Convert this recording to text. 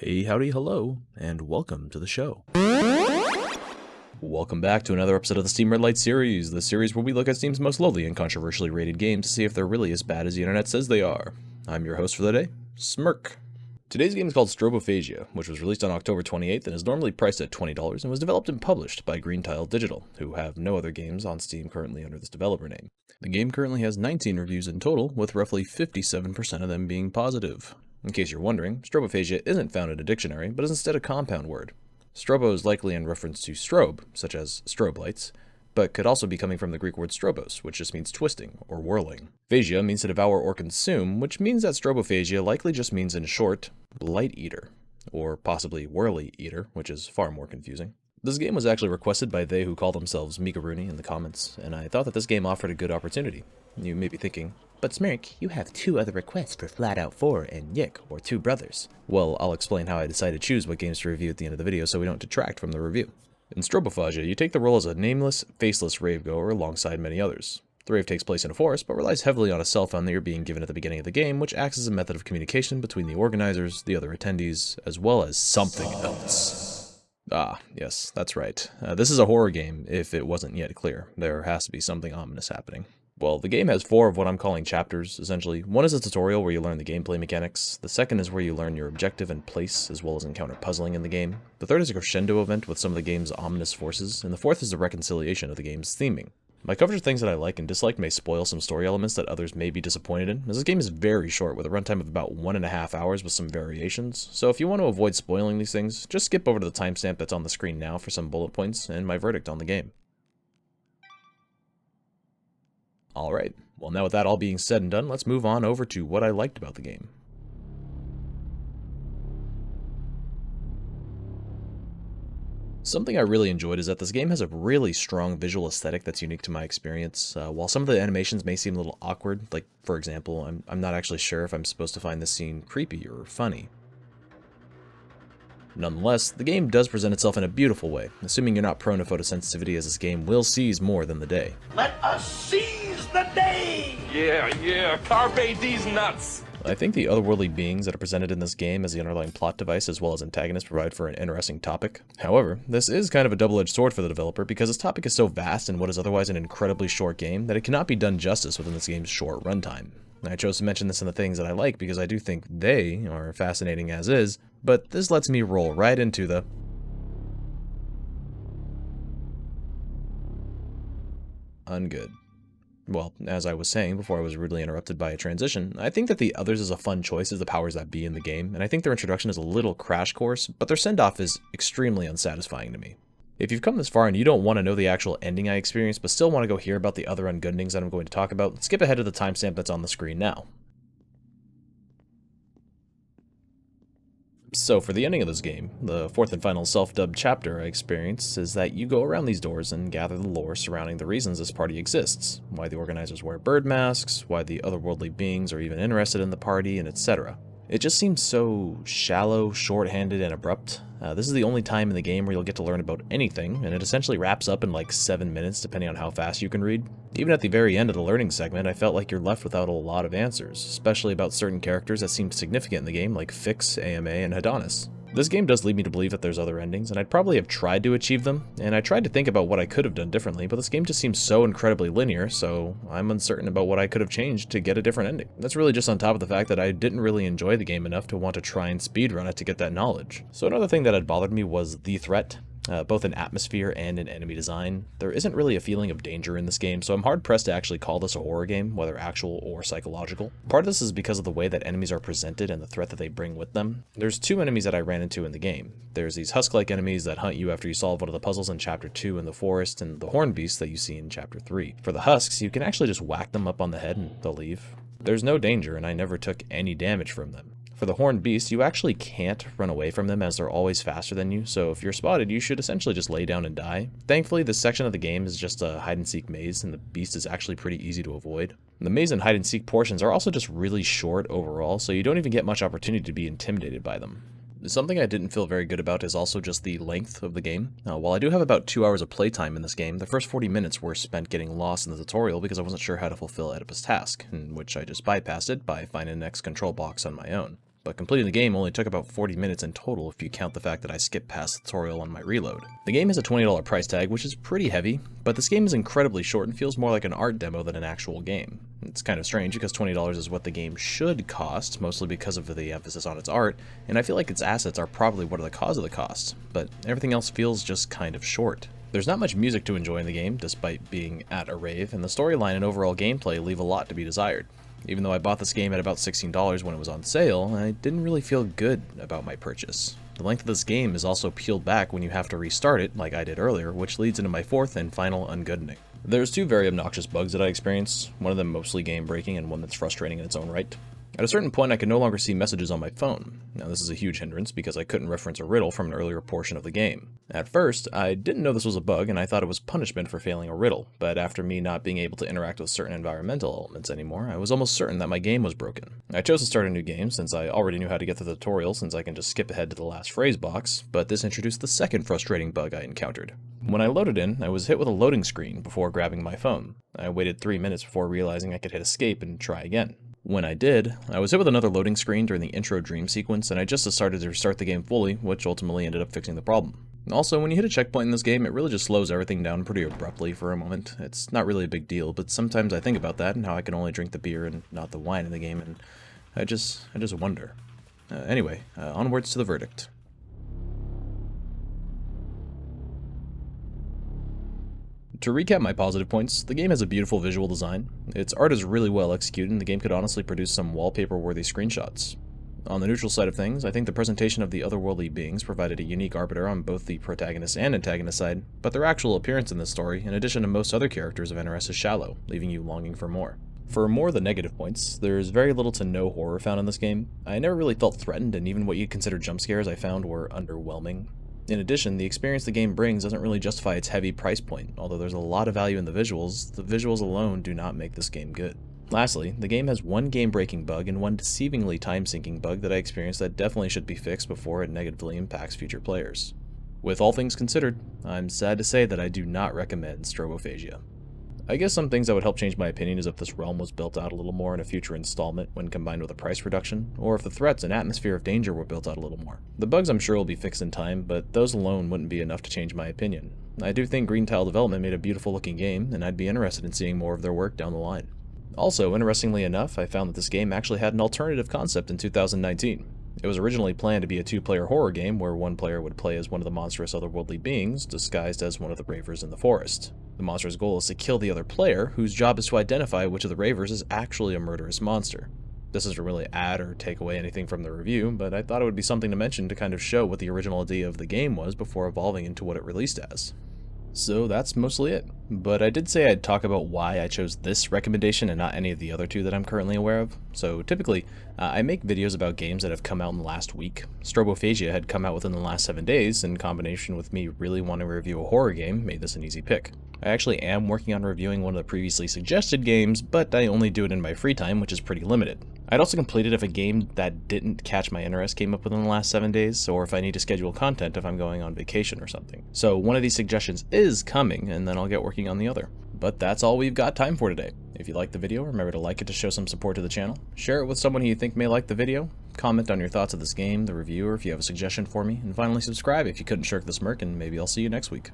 Hey, howdy, hello, and welcome to the show. Welcome back to another episode of the Steam Redlight series, the series where we look at Steam's most lowly and controversially rated games to see if they're really as bad as the internet says they are. I'm your host for the day, Smirk. Today's game is called Strobophagia, which was released on October 28th and is normally priced at $20 and was developed and published by Green Tile Digital, who have no other games on Steam currently under this developer name. The game currently has 19 reviews in total, with roughly 57% of them being positive. In case you're wondering, Strobophagia isn't found in a dictionary, but is instead a compound word. Strobo is likely in reference to strobe, such as strobe lights, but could also be coming from the Greek word strobos, which just means twisting or whirling. Phagia means to devour or consume, which means that Strobophagia likely just means, in short, light eater, or possibly whirly eater, which is far more confusing. This game was actually requested by they who call themselves Mikaruni in the comments, and I thought that this game offered a good opportunity. You may be thinking, but Smirk, you have two other requests for Flat Out 4 and Yik, or Two Brothers. Well, I'll explain how I decided to choose what games to review at the end of the video so we don't detract from the review. In Strobophagia, you take the role as a nameless, faceless rave goer alongside many others. The rave takes place in a forest, but relies heavily on a cell phone that you're being given at the beginning of the game, which acts as a method of communication between the organizers, the other attendees, as well as something else. Ah, yes, that's right. This is a horror game, if it wasn't yet clear. There has to be something ominous happening. Well, the game has 4 of what I'm calling chapters, essentially. One is a tutorial where you learn the gameplay mechanics. The second is where you learn your objective and place, as well as encounter puzzling in the game. The third is a crescendo event with some of the game's ominous forces, and the fourth is the reconciliation of the game's theming. My coverage of things that I like and dislike may spoil some story elements that others may be disappointed in, as this game is very short with a runtime of about 1.5 hours with some variations, so if you want to avoid spoiling these things, just skip over to the timestamp that's on the screen now for some bullet points and my verdict on the game. Alright, well now with that all being said and done, let's move on over to what I liked about the game. Something I really enjoyed is that this game has a really strong visual aesthetic that's unique to my experience. While some of the animations may seem a little awkward, like for example, I'm not actually sure if I'm supposed to find this scene creepy or funny. Nonetheless, the game does present itself in a beautiful way, assuming you're not prone to photosensitivity, as this game will seize more than the day. Let us seize the day! Yeah, carpe these nuts! I think the otherworldly beings that are presented in this game as the underlying plot device as well as antagonists provide for an interesting topic. However, this is kind of a double-edged sword for the developer because this topic is so vast in what is otherwise an incredibly short game that it cannot be done justice within this game's short runtime. I chose to mention this in the things that I like because I do think they are fascinating as is, but this lets me roll right into the ungood. Well, as I was saying before I was rudely interrupted by a transition, I think that the others is a fun choice as the powers that be in the game, and I think their introduction is a little crash course, but their send-off is extremely unsatisfying to me. If you've come this far and you don't want to know the actual ending I experienced, but still want to go hear about the other ungoodings that I'm going to talk about, skip ahead to the timestamp that's on the screen now. So for the ending of this game, the fourth and final self-dubbed chapter I experienced is that you go around these doors and gather the lore surrounding the reasons this party exists, why the organizers wear bird masks, why the otherworldly beings are even interested in the party, and etc. It just seems so shallow, short-handed, and abrupt. This is the only time in the game where you'll get to learn about anything, and it essentially wraps up in like 7 minutes depending on how fast you can read. Even at the very end of the learning segment, I felt like you're left without a lot of answers, especially about certain characters that seemed significant in the game like Fix, AMA, and Hadonis. This game does lead me to believe that there's other endings, and I'd probably have tried to achieve them, and I tried to think about what I could have done differently, but this game just seems so incredibly linear, so I'm uncertain about what I could have changed to get a different ending. That's really just on top of the fact that I didn't really enjoy the game enough to want to try and speedrun it to get that knowledge. So another thing that had bothered me was the threat. Both in atmosphere and in enemy design. There isn't really a feeling of danger in this game, so I'm hard-pressed to actually call this a horror game, whether actual or psychological. Part of this is because of the way that enemies are presented and the threat that they bring with them. There's 2 enemies that I ran into in the game. There's these husk-like enemies that hunt you after you solve one of the puzzles in Chapter 2 in the forest, and the horn beasts that you see in Chapter 3. For the husks, you can actually just whack them up on the head and they'll leave. There's no danger, and I never took any damage from them. For the horned beasts, you actually can't run away from them as they're always faster than you, so if you're spotted, you should essentially just lay down and die. Thankfully, this section of the game is just a hide-and-seek maze, and the beast is actually pretty easy to avoid. The maze and hide-and-seek portions are also just really short overall, so you don't even get much opportunity to be intimidated by them. Something I didn't feel very good about is also just the length of the game. While I do have about 2 hours of playtime in this game, the first 40 minutes were spent getting lost in the tutorial because I wasn't sure how to fulfill Oedipus' task, in which I just bypassed it by finding the next control box on my own. but completing the game only took about 40 minutes in total if you count the fact that I skipped past the tutorial on my reload. The game has a $20 price tag, which is pretty heavy, but this game is incredibly short and feels more like an art demo than an actual game. It's kind of strange because $20 is what the game should cost, mostly because of the emphasis on its art, and I feel like its assets are probably what are the cause of the cost, but everything else feels just kind of short. There's not much music to enjoy in the game, despite being at a rave, and the storyline and overall gameplay leave a lot to be desired. Even though I bought this game at about $16 when it was on sale, I didn't really feel good about my purchase. The length of this game is also peeled back when you have to restart it, like I did earlier, which leads into my fourth and final ungoodening. There's two very obnoxious bugs that I experienced, one of them mostly game-breaking and one that's frustrating in its own right. At a certain point, I could no longer see messages on my phone. Now, this is a huge hindrance because I couldn't reference a riddle from an earlier portion of the game. At first, I didn't know this was a bug and I thought it was punishment for failing a riddle, but after me not being able to interact with certain environmental elements anymore, I was almost certain that my game was broken. I chose to start a new game since I already knew how to get through the tutorial since I can just skip ahead to the last phrase box, but this introduced the second frustrating bug I encountered. When I loaded in, I was hit with a loading screen before grabbing my phone. I waited 3 minutes before realizing I could hit escape and try again. When I did, I was hit with another loading screen during the intro dream sequence, and I just decided to restart the game fully, which ultimately ended up fixing the problem. Also, when you hit a checkpoint in this game, it really just slows everything down pretty abruptly for a moment. It's not really a big deal, but sometimes I think about that and how I can only drink the beer and not the wine in the game, and I just wonder. Anyway, onwards to the verdict. To recap my positive points, the game has a beautiful visual design, its art is really well executed, and the game could honestly produce some wallpaper-worthy screenshots. On the neutral side of things, I think the presentation of the otherworldly beings provided a unique arbiter on both the protagonist and antagonist side, but their actual appearance in this story, in addition to most other characters of NRS, is shallow, leaving you longing for more. For more of the negative points, there's very little to no horror found in this game. I never really felt threatened, and even what you'd consider jump scares I found were underwhelming. In addition, the experience the game brings doesn't really justify its heavy price point. Although there's a lot of value in the visuals alone do not make this game good. Lastly, the game has one game-breaking bug and one deceivingly time-sinking bug that I experienced that definitely should be fixed before it negatively impacts future players. With all things considered, I'm sad to say that I do not recommend Strobophagia. I guess some things that would help change my opinion is if this realm was built out a little more in a future installment when combined with a price reduction, or if the threats and atmosphere of danger were built out a little more. The bugs I'm sure will be fixed in time, but those alone wouldn't be enough to change my opinion. I do think Green Tile Development made a beautiful looking game, and I'd be interested in seeing more of their work down the line. Also, interestingly enough, I found that this game actually had an alternative concept in 2019. It was originally planned to be a two-player horror game where one player would play as one of the monstrous otherworldly beings disguised as one of the ravers in the forest. The monster's goal is to kill the other player, whose job is to identify which of the ravers is actually a murderous monster. This doesn't really add or take away anything from the review, but I thought it would be something to mention to kind of show what the original idea of the game was before evolving into what it released as. So that's mostly it. But I did say I'd talk about why I chose this recommendation and not any of the other two that I'm currently aware of. So typically, I make videos about games that have come out in the last week. Strobophagia had come out within the last 7 days, in combination with me really wanting to review a horror game made this an easy pick. I actually am working on reviewing one of the previously suggested games, but I only do it in my free time, which is pretty limited. I'd also complete it if a game that didn't catch my interest came up within the last 7 days, or if I need to schedule content if I'm going on vacation or something. So one of these suggestions is coming, and then I'll get working on the other. But that's all we've got time for today. If you liked the video, remember to like it to show some support to the channel. Share it with someone who you think may like the video. Comment on your thoughts of this game, the review, or if you have a suggestion for me. And finally subscribe if you couldn't shirk the smirk, and maybe I'll see you next week.